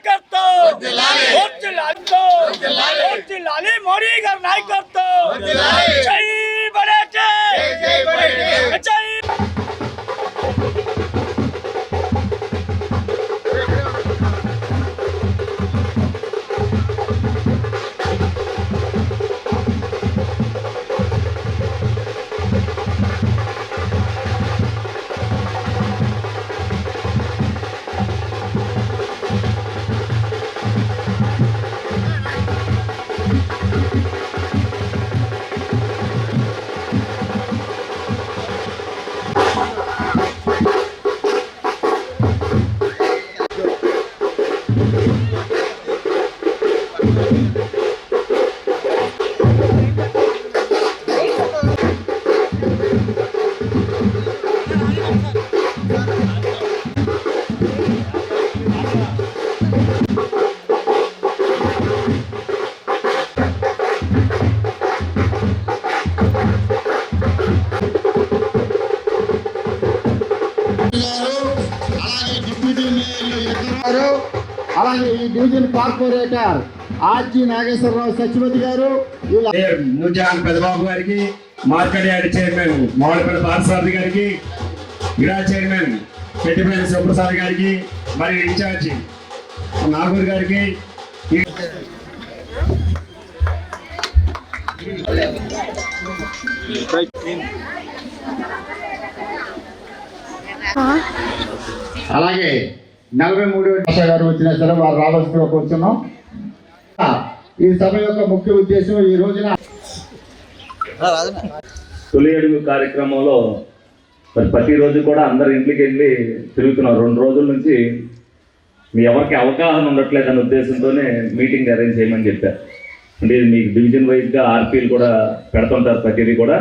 నాయకత్వం మోడీ గారి నాయకత్వం జై బడేటే జై అలాగే ఈ డివిజన్ కార్పొరేటర్ ఆర్జీ నాగేశ్వరరావు సచివతి గారు, నూజాన్ పెద్దబాబు గారికి, market yard chairman Mamidipalli Parthasarathi గారికి, గిరా చైర్మన్ పెట్టిపల్లి శివప్రసాద్ గారికి, మరి ఇన్ఛార్జి నాగూర్ గారికి, అలాగే 43 గారు వచ్చినా సరే వారు రావాల్సిన కూర్చున్నాం. ఈ సభ యొక్క ముఖ్య ఉద్దేశం ఈ రోజున తొలి అడుగు కార్యక్రమంలో మరి ప్రతిరోజు కూడా అందరు ఇంటికి వెళ్ళి తిరుగుతున్నారు. 2 రోజుల నుంచి మీ ఎవరికి అవగాహన ఉండట్లేదనే ఉద్దేశంతోనే మీటింగ్ అరేంజ్ చేయమని చెప్పారు. అంటే మీకు డివిజన్ వైజ్గా ఆర్పీలు కూడా పెడుతుంటారు. ప్రతిదీ కూడా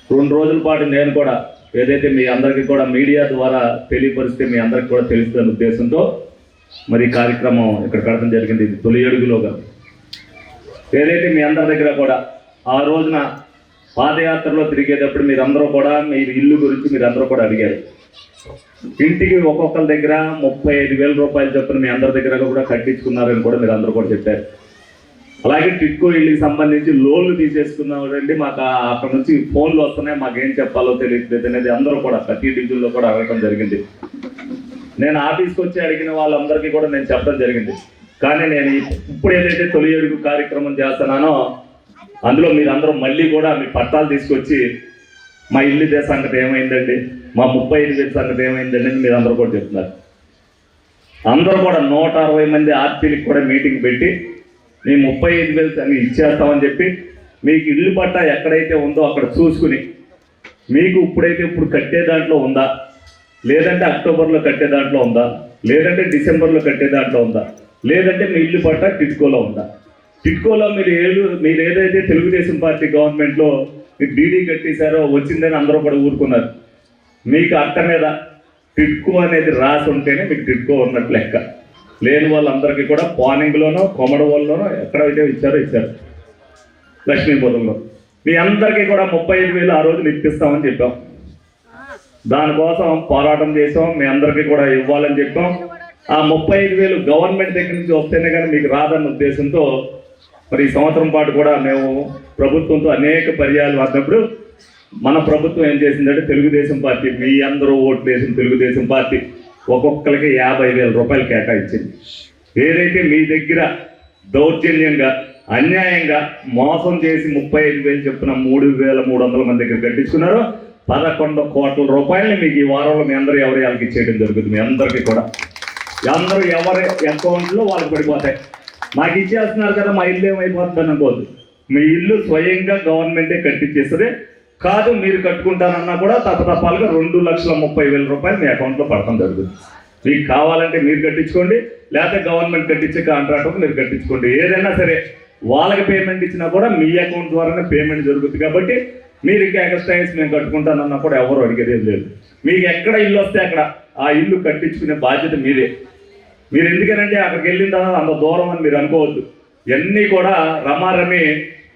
2 రోజుల పాటు నేను కూడా ఏదైతే మీ అందరికీ కూడా మీడియా ద్వారా తెలియపరిస్తే మీ అందరికీ కూడా తెలుస్తుందనే ఉద్దేశంతో మరి కార్యక్రమం ఇక్కడ కడతం జరిగింది. ఇది తొలి అడుగులోగా ఏదైతే మీ అందరి దగ్గర కూడా ఆ రోజున పాదయాత్రలో తిరిగేటప్పుడు మీరందరూ కూడా మీ ఇల్లు గురించి మీరందరూ కూడా అడిగారు. ఇంటికి ఒక్కొక్కరి దగ్గర 35,000 రూపాయలు చొప్పున మీ అందరి దగ్గర కూడా కట్టించుకున్నారని కూడా మీరు అందరూ కూడా చెప్పారు. అలాగే టిట్కో ఇళ్ళకి సంబంధించి లోన్లు తీసేసుకున్నారండి, మాకు అక్కడ నుంచి ఫోన్లు వస్తున్నాయి, మాకేం చెప్పాలో తెలియట్లేదు అనేది అందరూ కూడా ప్రతి డివిజన్లో కూడా అడగడం జరిగింది. నేను ఆఫీస్కి వచ్చి అడిగిన వాళ్ళందరికీ కూడా నేను చెప్పడం జరిగింది. కానీ నేను ఇప్పుడు ఏదైతే తొలి అడుగు కార్యక్రమం చేస్తున్నానో అందులో మీరందరూ మళ్ళీ కూడా మీ పట్టాలు తీసుకొచ్చి మా ఇల్లు సంగతి ఏమైందండి, మా 35,000 సంగతి ఏమైందండి అని మీరు అందరూ కూడా చెప్తున్నారు. అందరూ కూడా 160 మంది ఆర్పీలకు కూడా మీటింగ్ పెట్టి మీ 35,000 అని ఇచ్చేస్తామని చెప్పి మీకు ఇల్లు పట్టా ఎక్కడైతే ఉందో అక్కడ చూసుకుని మీకు ఇప్పుడు కట్టే దాంట్లో ఉందా, లేదంటే అక్టోబర్లో కట్టే దాంట్లో ఉందా, లేదంటే డిసెంబర్లో కట్టే దాంట్లో ఉందా, లేదంటే మీ ఇల్లు పట్టా టిట్కోలో ఉందా. టిట్కోలో మీరు ఏదైతే తెలుగుదేశం పార్టీ గవర్నమెంట్లో మీరు డీడీ కట్టేశారో వచ్చిందని అందరూ కూడా ఊరుకున్నారు. మీకు అట్ట మీద టిట్కో అనేది రాసి ఉంటేనే మీకు టిట్కో ఉన్నట్లు లెక్క. లేని వాళ్ళందరికీ కూడా పానింగ్లోనో కొమడవల్లోనో ఎక్కడైతే ఇచ్చారో లక్ష్మీపురంలో మీ అందరికీ కూడా 35,000 ఆ రోజులు ఇప్పిస్తామని చెప్పాం. దానికోసం పోరాటం చేసాం, మీ అందరికీ కూడా ఇవ్వాలని చెప్పాం. ఆ 35,000 గవర్నమెంట్ దగ్గర నుంచి వస్తేనే కానీ మీకు రాదన్న ఉద్దేశంతో మరి ఈ సంవత్సరం పాటు కూడా మేము ప్రభుత్వంతో అనేక పర్యాలు వాడినప్పుడు మన ప్రభుత్వం ఏం చేసిందంటే తెలుగుదేశం పార్టీ, మీ అందరూ ఓట్లు వేసిన తెలుగుదేశం పార్టీ ఒక్కొక్కరికి 50,000 రూపాయలు కేటాయించింది. ఏదైతే మీ దగ్గర దౌర్జన్యంగా అన్యాయంగా మోసం చేసి 35,000 చొప్పున 3,300 మంది దగ్గర కట్టించుకున్నారో 11 కోట్ల రూపాయలని మీకు ఈ వారంలో మీ అందరూ ఎవరికి ఇచ్చేయడం జరుగుతుంది. మీ అందరికీ కూడా అందరూ ఎవరి అకౌంట్లో వాళ్ళకి పడిపోతాయి. మాకు ఇచ్చేస్తున్నారు కదా మా ఇల్లు ఏమైపోతుంది అనుకోవద్దు. మీ ఇల్లు స్వయంగా గవర్నమెంటే కట్టించేస్తుంది. కాదు మీరు కట్టుకుంటారన్నా కూడా తప్పతప్పాలుగా 2,30,000 రూపాయలు మీ అకౌంట్లో పడటం జరుగుతుంది. మీకు కావాలంటే మీరు కట్టించుకోండి, లేకపోతే గవర్నమెంట్ కట్టించే కాంట్రాక్టర్ మీరు కట్టించుకోండి. ఏదైనా సరే వాళ్ళకి పేమెంట్ ఇచ్చినా కూడా మీ అకౌంట్ ద్వారానే పేమెంట్ జరుగుతుంది. కాబట్టి మీరు ఇంకా ఎక్స్ట్రా మేము కట్టుకుంటానన్నా కూడా ఎవరు అడిగేది లేదు. మీకు ఎక్కడ ఇల్లు వస్తే అక్కడ ఆ ఇల్లు కట్టించుకునే బాధ్యత మీదే. మీరు ఎందుకనంటే అక్కడికి వెళ్ళిన తర్వాత అంత దూరం అని మీరు అనుకోవద్దు. ఇవన్నీ కూడా రమారమి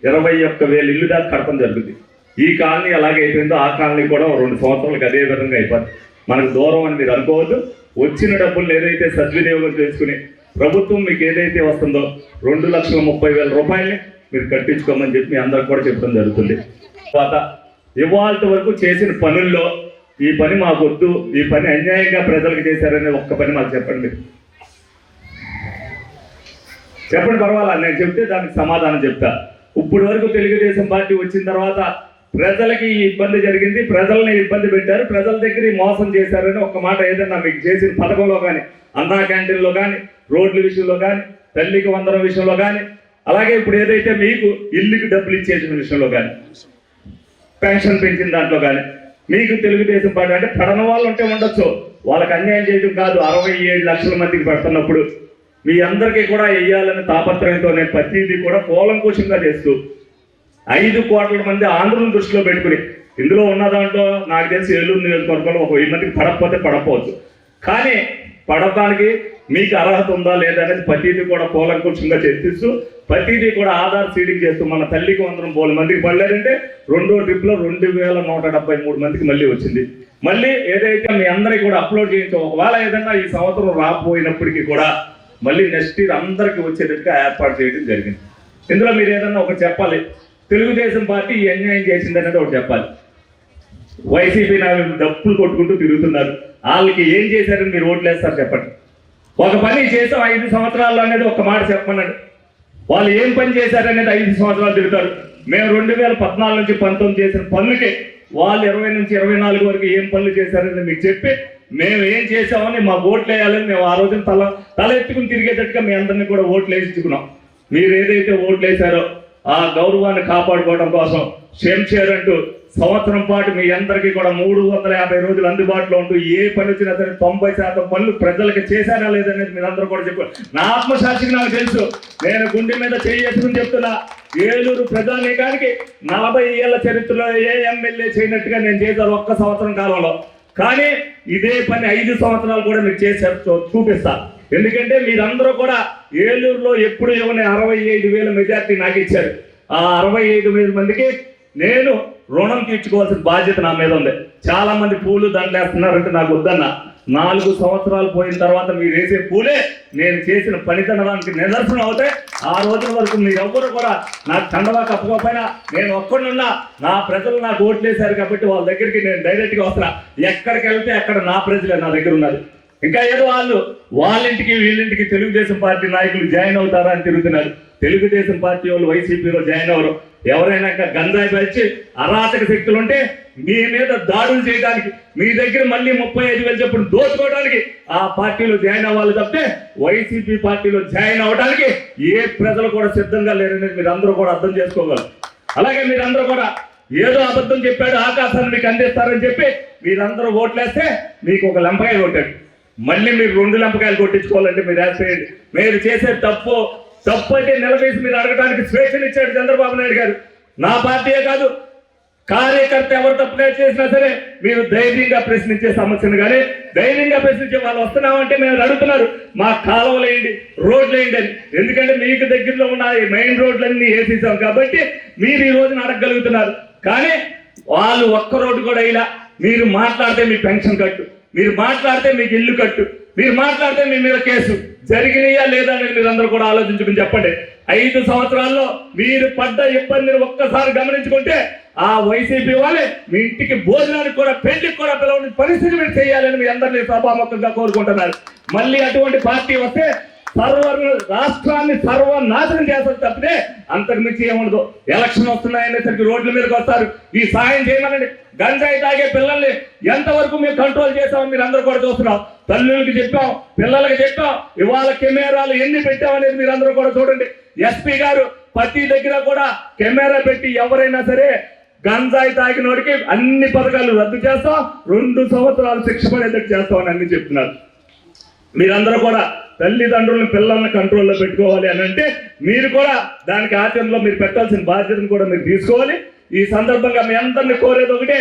21,000 ఇల్లు దాకా కడపడం జరుగుతుంది. ఈ కాలనీ ఎలాగైపోయిందో ఆ కాలనీ కూడా 2 సంవత్సరాలకు అదే విధంగా అయిపోతుంది. మనకు దూరం అని మీరు అనుకోవద్దు. వచ్చిన డబ్బులు ఏదైతే సద్వినియోగం చేసుకుని ప్రభుత్వం మీకు ఏదైతే వస్తుందో 2,30,000 రూపాయలని మీరు కట్టించుకోమని చెప్పి మీ అందరికి కూడా చెప్పడం జరుగుతుంది. తర్వాత ఇవాళ వరకు చేసిన పనుల్లో ఈ పని మాకు వద్దు, ఈ పని అన్యాయంగా ప్రజలకు చేశారనే ఒక్క పని మాకు చెప్పండి. చెప్పండి, పర్వాలా, నేను చెప్తే దానికి సమాధానం చెప్తా. ఇప్పుడు వరకు తెలుగుదేశం పార్టీ వచ్చిన తర్వాత ప్రజలకి ఈ ఇబ్బంది జరిగింది, ప్రజల్ని ఇబ్బంది పెట్టారు, ప్రజల దగ్గర మోసం చేశారని ఒక్క మాట ఏదన్నా మీకు చేసిన పథకంలో కానీ, అన్నా క్యాంటీన్లో కానీ, రోడ్ల విషయంలో కానీ, తల్లికి వందనం విషయంలో కానీ, అలాగే ఇప్పుడు ఏదైతే మీకు ఇల్లుకి డబ్బులు ఇచ్చేసిన విషయంలో కానీ, పెన్షన్ పెంచిన దాంట్లో కానీ మీకు తెలుగుదేశం పార్టీ అంటే పడన వాళ్ళు ఉంటే ఉండొచ్చు, వాళ్ళకి అన్యాయం చేయడం కాదు. 67 లక్షల మందికి పెడుతున్నప్పుడు మీ అందరికీ కూడా వెయ్యాలని తాపత్రయంతోనే ప్రతిదీ కూడా కూలంకుషంగా చేస్తూ 5 కోట్ల మంది ఆంధ్రులను దృష్టిలో పెట్టుకుని, ఇందులో ఉన్న దాంట్లో నాకు తెలిసి ఏలూరు నియోజకవర్గంలో 1,000 మందికి పడకపోతే పడకపోవచ్చు, కానీ పడటానికి మీకు అర్హత ఉందా లేదా అనేది ప్రతిదీ కూడా కూలంకుషంగా చర్చిస్తూ ప్రతిదీ కూడా ఆధార్ సీడింగ్ చేస్తూ మన తల్లికి 100 మందికి పడలేదంటే రెండో ట్రిప్లో 2,173 మందికి మళ్ళీ వచ్చింది. మళ్ళీ ఏదైతే మీ అందరికీ కూడా అప్లోడ్ చేయించాం, ఒకవేళ ఏదన్నా ఈ సంవత్సరం రాకపోయినప్పటికీ కూడా మళ్ళీ నెక్స్ట్ ఇయర్ అందరికీ వచ్చేటట్టుగా ఏర్పాటు చేయడం జరిగింది. ఇందులో మీరు ఏదన్నా ఒకటి చెప్పాలి, తెలుగుదేశం పార్టీ ఈ అన్యాయం చేసింది అనేది ఒకటి చెప్పాలి. వైసీపీ డప్పులు కొట్టుకుంటూ తిరుగుతున్నారు, వాళ్ళకి ఏం చేశారని మీరు ఓట్లు వేస్తారు చెప్పండి. ఒక పని చేసాం 5 సంవత్సరాల్లో అనేది ఒక మాట చెప్పమన్నాడు, వాళ్ళు ఏం పని చేశారనేది 5 సంవత్సరాలు తిరుగుతారు. మేము 2014 నుంచి 19 చేసిన పనులకి వాళ్ళు 20 నుంచి 24 వరకు ఏం పనులు చేశారని మీకు చెప్పి మేము ఏం చేసామని మా ఓట్లు వేయాలని మేము ఆ రోజున తల ఎత్తుకుని తిరిగేటట్టుగా మీ అందరినీ కూడా ఓట్లు వేయించుకున్నాం. మీరు ఏదైతే ఓట్లు వేశారో ఆ గౌరవాన్ని కాపాడుకోవడం కోసం షేర్ అంటూ సంవత్సరం పాటు మీ అందరికీ కూడా 350 రోజులు అందుబాటులో ఉంటూ ఏ పని వచ్చినా సరే 90% పనులు ప్రజలకు చేశారా లేదనేది మీరందరూ కూడా చెప్పారు. నా ఆత్మసాక్షికి నాకు తెలుసు, నేను గుండె మీద చేసుకుని చెప్తున్నా, ఏలూరు ప్రజానీకానికి 40 ఏళ్ల చరిత్రలో ఏ ఎమ్మెల్యే చేయనట్టుగా నేను చేశాను ఒక్క సంవత్సరం కాలంలో. కానీ ఇదే పని 5 సంవత్సరాలు కూడా మీకు చేశారు, చూపిస్తా. ఎందుకంటే మీరందరూ కూడా ఏలూరులో ఎప్పుడు ఇవ్వని 65,000 మెజార్టీ నాకు ఇచ్చారు. ఆ 65,000 మందికి నేను రుణం తీర్చుకోవాల్సిన బాధ్యత నా మీద ఉంది. చాలా మంది పూలు దండలేస్తున్నారంటే నాకు వద్దన్న. 4 సంవత్సరాలు పోయిన తర్వాత మీరు వేసే పూలే నేను చేసిన పనితనానికి నిదర్శనం అవుతాయి. ఆ రోజుల వరకు మీరెవ్వరు కూడా నాకు కండవా కప్పుకోకపోయినా నేను ఒక్కడున్నా, నా ప్రజలు నాకు ఓట్లేశారు కాబట్టి వాళ్ళ దగ్గరికి నేను డైరెక్ట్గా వస్తున్నా. ఎక్కడికి వెళ్తే అక్కడ నా ప్రజలే నా దగ్గర ఉన్నది. ఇంకా ఏదో వాళ్ళింటికి వీళ్ళింటికి తెలుగుదేశం పార్టీ నాయకులు జాయిన్ అవుతారా అని తిరుగుతున్నారు. తెలుగుదేశం పార్టీ వాళ్ళు వైసీపీలో జాయిన్ అవ్వరు. ఎవరైనా గంజాయి పెంచి అరాచక శక్తులు ఉంటే మీ మీద దాడులు చేయడానికి, మీ దగ్గర మళ్ళీ 35,000 చొప్పున దోచుకోవడానికి ఆ పార్టీలో జాయిన్ అవ్వాలి తప్పితే వైసీపీ పార్టీలో జాయిన్ అవ్వడానికి ఏ ప్రజలు కూడా సిద్ధంగా లేరనేది మీరు అందరూ కూడా అర్థం చేసుకోగలరు. అలాగే మీరందరూ కూడా ఏదో అబద్ధం చెప్పాడు, ఆకాశాన్ని మీకు అందిస్తారని చెప్పి మీరందరూ ఓట్లేస్తే మీకు ఒక లెంపకాయ కొట్టాడు. మళ్ళీ మీరు 2 లెంపకాయలు కొట్టించుకోవాలంటే మీరు వేసేయండి. మీరు చేసే తప్పు అయితే నిలబేసి మీరు అడగడానికి స్వేచ్ఛనిచ్చాడు చంద్రబాబు నాయుడు గారు. నా పార్టీయే కాదు, కార్యకర్త ఎవరు తప్పుగా చేసినా సరే మీరు ధైర్యంగా ప్రశ్నించే సమస్యను కానీ ధైర్యంగా ప్రశ్నించే వాళ్ళు వస్తున్నామంటే మేము అడుగుతున్నారు, మా కాలువలు వేయండి, రోడ్లు వేయండి అని. ఎందుకంటే మీకు దగ్గరలో ఉన్న మెయిన్ రోడ్లన్నీ వేసేసాం కాబట్టి మీరు ఈ రోజున అడగగలుగుతున్నారు. కానీ వాళ్ళు ఒక్క రోడ్డు కూడా ఇలా, మీరు మాట్లాడితే మీ పెన్షన్ కట్టు, మీరు మాట్లాడితే మీకు ఇల్లు కట్టు, మీరు మాట్లాడితే మీ మీద కేసు జరిగినాయా లేదా అనేది మీరు అందరూ కూడా ఆలోచించుకుని చెప్పండి. 5 సంవత్సరాల్లో మీరు పడ్డ ఇబ్బందిని ఒక్కసారి గమనించుకుంటే ఆ వైసీపీ వాళ్ళే మీ ఇంటికి భోజనానికి కూడా పెళ్లికి కూడా పిలవని పరిస్థితి మీరు చేయాలని మీ అందరినీ సభాముఖంగా కోరుకుంటున్నారు. మళ్ళీ అటువంటి పార్టీ వస్తే రాష్ట్రాన్ని సర్వనాశనం చేస్తారు తప్పితే అంతకు మించి ఏముండదు. ఎలక్షన్ వస్తున్నాయనేసరికి రోడ్ల మీదకి వస్తారు, ఈ సాయం చేయమనండి. గంజాయి తాగే పిల్లల్ని ఎంతవరకు మేము కంట్రోల్ చేస్తామని మీరు అందరూ కూడా చూస్తున్నాం. తల్లులకి చెప్పాం, పిల్లలకి చెప్పాం, ఇవాళ కెమెరాలు ఎన్ని పెట్టామనేది మీరు అందరూ కూడా చూడండి. ఎస్పీ గారు ప్రతి దగ్గర కూడా కెమెరా పెట్టి ఎవరైనా సరే గంజాయి తాగినోడికి అన్ని పథకాలు రద్దు చేస్తాం, 2 సంవత్సరాలు శిక్ష పడేటట్టు చేస్తామని అన్ని చెప్తున్నారు. మీరందరూ కూడా తల్లిదండ్రులను పిల్లల్ని కంట్రోల్లో పెట్టుకోవాలి అని అంటే మీరు కూడా దానికి ఆచరణలో మీరు పెట్టాల్సిన బాధ్యతను కూడా మీరు తీసుకోవాలి. ఈ సందర్భంగా మీ అందరినీ కోరేది ఒకటే,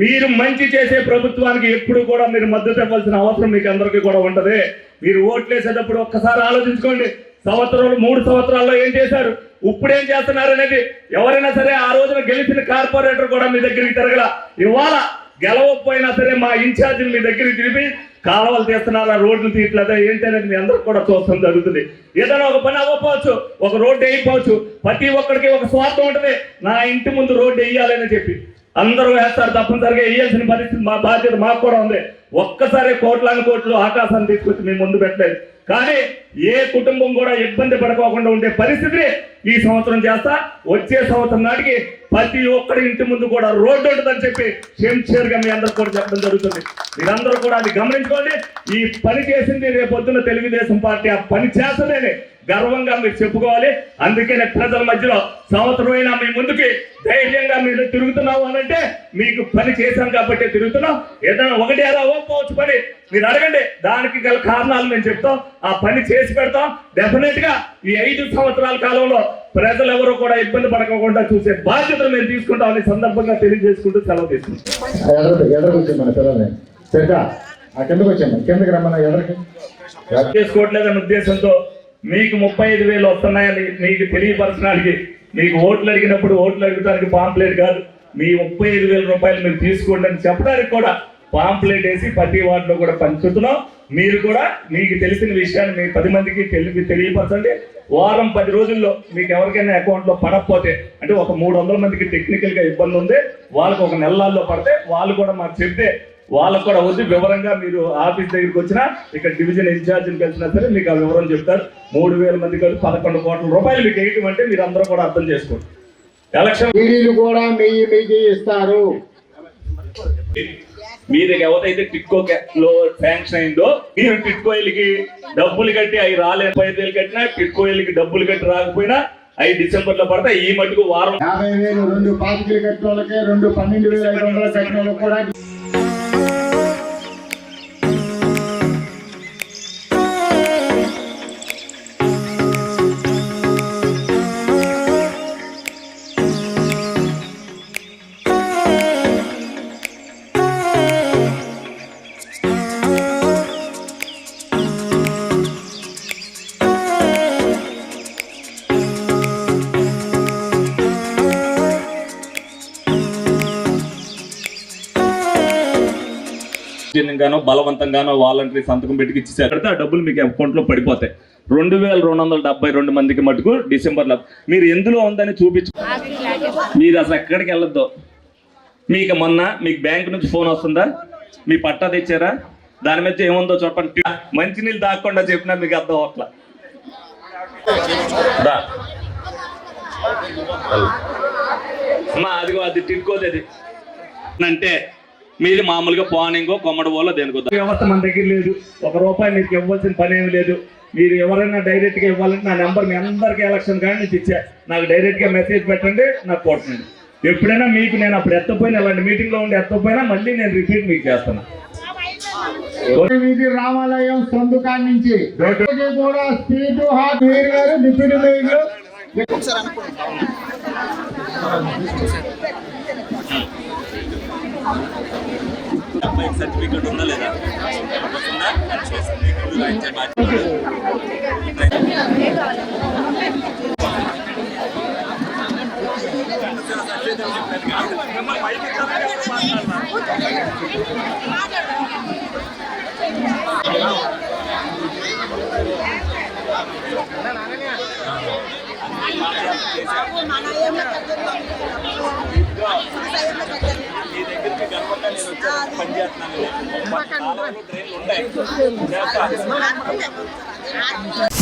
మీరు మంచి చేసే ప్రభుత్వానికి ఎప్పుడు కూడా మీరు మద్దతు ఇవ్వాల్సిన అవసరం మీకు అందరికీ కూడా ఉంటుంది. మీరు ఓట్లేసేటప్పుడు ఒక్కసారి ఆలోచించుకోండి, 3 సంవత్సరాల్లో ఏం చేశారు, ఇప్పుడేం చేస్తున్నారు అనేది. ఎవరైనా సరే ఆ రోజున గెలిచిన కార్పొరేటర్ కూడా మీ దగ్గరికి తిరగల. ఇవాళ గెలవకపోయినా సరే మా ఇన్ఛార్జీలు మీ దగ్గరికి తిరిగి కాలువలు తీస్తున్నారా, రోడ్లు తీయట్లేదా ఏంటనేది మీ అందరికి కూడా చూస్తాం జరుగుతుంది. ఏదైనా ఒక పని అవ్వకపోవచ్చు, ఒక రోడ్డు వేయకపోవచ్చు, ప్రతి ఒక్కరికి ఒక స్వార్థం ఉంటుంది, నా ఇంటి ముందు రోడ్డు వేయాలని చెప్పి అందరూ వేస్తారు. తప్పనిసరిగా వేయాల్సిన పరిస్థితి మా బాధ్యత మాకు కూడా ఉంది. ఒక్కసారి కోట్లాను కోట్లు ఆకాశాన్ని తీసుకొచ్చి మేము ముందు పెట్టలేదు. కానీ ఏ కుటుంబం కూడా ఇబ్బంది పడుకోకుండా ఉండే పరిస్థితిని ఈ సంవత్సరం చేస్తా. వచ్చే సంవత్సరం నాటికి ప్రతి ఒక్కరి ఇంటి ముందు కూడా రోడ్డు ఉంటుందని చెప్పి గా మీ అందరూ కూడా చెప్పడం జరుగుతుంది. మీరందరూ కూడా అది గమనించుకోండి. ఈ పని చేసింది రేపొద్దున తెలుగుదేశం పార్టీ ఆ పని చేస్తేనే గర్వంగా మీరు చెప్పుకోవాలి. అందుకనే ప్రజల మధ్యలో సంవత్సరమైనా మీ ముందుకి ధైర్యంగా మీరు తిరుగుతున్నావు అనంటే మీకు పని చేశాం కాబట్టి తిరుగుతున్నాం. ఏదైనా ఒకటి అలా అవ్వకపోవచ్చు పని మీరు అడగండి, దానికి గల కారణాలు మేము చెప్తాం, ఆ పని చేసి పెడతాం. డెఫినెట్ గా ఈ 5 సంవత్సరాల కాలంలో ప్రజలు ఎవరు కూడా ఇబ్బంది పడకుండా చూసే బాధ్యతలు మేము తీసుకుంటామని సందర్భంగా తెలియజేసుకుంటూ సెలవు తీసుకుంటాం. చేసుకోవట్లేదన్న ఉద్దేశంతో మీకు 35,000 వస్తున్నాయని మీకు తెలియపరచడానికి, మీకు ఓట్లు అడిగినప్పుడు ఓట్లు అడుగుతానికి పాంప్లెట్ కాదు, మీ 35,000 రూపాయలు మీరు తీసుకోండి అని చెప్పడానికి కూడా పాంప్లెట్ వేసి ప్రతి వార్డులో కూడా పంచుతున్నాం. మీరు కూడా మీకు తెలిసిన విషయాన్ని మీ 10 మందికి తెలియపరచండి. వారం 10 రోజుల్లో మీకు ఎవరికైనా అకౌంట్లో పడకపోతే, అంటే ఒక 300 మందికి టెక్నికల్ గా ఇబ్బంది ఉంది, వాళ్ళకి ఒక నెలల్లో పడితే వాళ్ళు కూడా మాకు చెప్తే వాళ్ళకు కూడా వచ్చి వివరంగా మీరు ఆఫీస్ దగ్గరికి వచ్చినా, ఇక్కడ డివిజన్ ఇన్ఛార్జిని కలిసినా సరే మీకు ఆ వివరం చెప్తారు. 3,000 మంది కలిసి 11 కోట్ల రూపాయలు మీకు వేయటం అంటే మీరు అందరూ కూడా అర్థం చేసుకోండి. ఎలక్షన్ కూడా మీకు ఇస్తారు. మీరు ఎవరైతే టిట్కో లో శాంక్షన్ అయిందో మీరు టిట్కో ఇల్లుకి డబ్బులు కట్టి అవి రాలేదు, 5,000 కట్టినా టిట్కో ఇల్లుకి డబ్బులు కట్టి రాకపోయినా అవి డిసెంబర్ లో పడతాయి. ఈ మటుకు వారం 50,000 2 పాతికలు కట్టిన వాళ్ళకి 2 12,500 కట్టిన వాళ్ళకి కూడా గానో బలవంతంగానో వాలంటరీ సంతకం పెట్టి ఇచ్చేసారు. ఆ డబ్బులు మీకు అకౌంట్ లో పడిపోతాయి. 2,272 మందికి మటుకు డిసెంబర్లో మీరు ఎందులో ఉందని చూపించు. మీరు అసలు ఎక్కడికి వెళ్ళొద్దు. మీకు మొన్న మీకు బ్యాంక్ నుంచి ఫోన్ వస్తుందా, మీ పట్టా తెచ్చారా, దాని మీద ఏముందో చెప్పండి. మంచినీళ్ళు తాగకుండా చెప్పినా మీకు అర్థం అట్లా అదిగో అది టిట్కోది. అది అంటే మీరు మామూలుగా పానింగో కొమ్మడవోలో దేనికో వ్యవస్థ మన దగ్గర లేదు. 1 రూపాయి మీకు ఇవ్వాల్సిన పని ఏమి లేదు. మీరు ఎవరైనా డైరెక్ట్ గా ఇవ్వాలంటే నా నెంబర్ మీ అందరికీ ఎలక్షన్ కానీ నుంచి ఇచ్చా, నాకు డైరెక్ట్ గా మెసేజ్ పెట్టండి, నాకు కొట్టండి. ఎప్పుడైనా మీకు నేను అప్పుడు ఎత్తపోయినా, అలాంటి మీటింగ్ లో ఉండి ఎత్తపోయినా మళ్ళీ నేను రిపీట్ మీకు చేస్తాను. రామాలయం సందుకాడ నుంచి కూడా స్పీడ్ హాట్ మేయర్ గారు, డిప్యూటీ మేయర్ సర్టిఫికెట్ ఉందా లేదా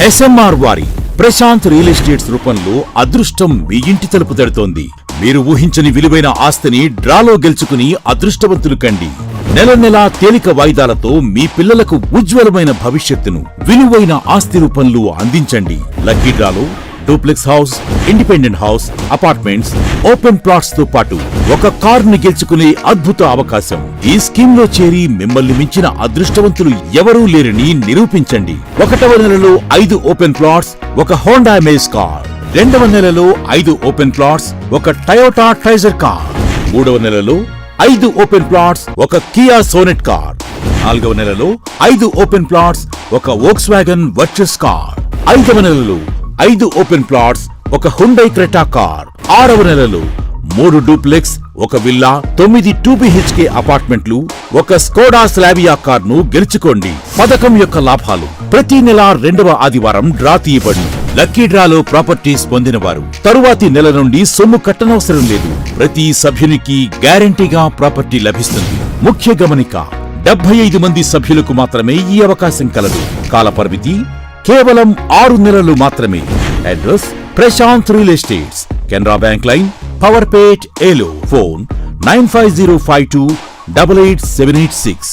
SMR వారి ప్రశాంత్ రియల్ ఎస్టేట్స్ రూపంలో అదృష్టం మీ ఇంటి తలుపు తడుతోంది. మీరు ఊహించని విలువైన ఆస్తిని డ్రాలో గెలుచుకుని అదృష్టవంతులు కండి. నెల నెలా తేలిక వాయిదాలతో మీ పిల్లలకు ఉజ్వలమైన భవిష్యత్తును విలువైన ఆస్తి రూపంలో అందించండి. లక్కీ డ్రాలో duplex house, independent house, apartments, open plots తో పాటు ఒక కారుని గెలుచుకునే అద్భుత అవకాశం. ఈ స్కీమ్ లో చేరి మిమ్మల్ని మించిన అదృష్టవంతులు ఎవరూ లేరని నిరూపించండి. 1వ నెలలో 5 ఓపెన్ ప్లాట్స్, ఒక హోండా అమేజ్ కార్. 2వ నెలలో 5 ఓపెన్ ప్లాట్స్, ఒక టయోటా ట్రైజర్ కార్. 3వ నెలలో 5 ఓపెన్ ప్లాట్స్, ఒక కియా సోనెట్ కార్. 4వ నెలలో 5 ఓపెన్ ప్లాట్స్, ఒక వోక్స్వాగన్ వర్చస్ కార్. 5వ నెలలో 5 ఓపెన్ ప్లాట్స్, ఒక హుండై క్రెటా కార్. 6వ నెలలో 3 డూప్లెక్స్, ఒక విల్లా, 9 2BHK అపార్ట్మెంట్లు, ఒక స్కోడా స్లావియా కార్ను గెలుచుకోండి. పథకం యొక్క లాభాలు: ప్రతి నెల 2వ ఆదివారం డ్రా తీయబడి లక్కీ డ్రాలో ప్రాపర్టీస్ పొందినవారు తరువాతి నెల నుండి సొమ్ము కట్టనవసరం లేదు. ప్రతి సభ్యునికి గ్యారంటీగా ప్రాపర్టీ లభిస్తుంది. ముఖ్య గమనిక: 75 మంది సభ్యులకు మాత్రమే ఈ అవకాశం కలదు. కాలపరిమితి కేవలం 6 నెలలు మాత్రమే. Address: Prashanth real estates, Canara bank line, Powerpet, Eluru. Phone 9505288786.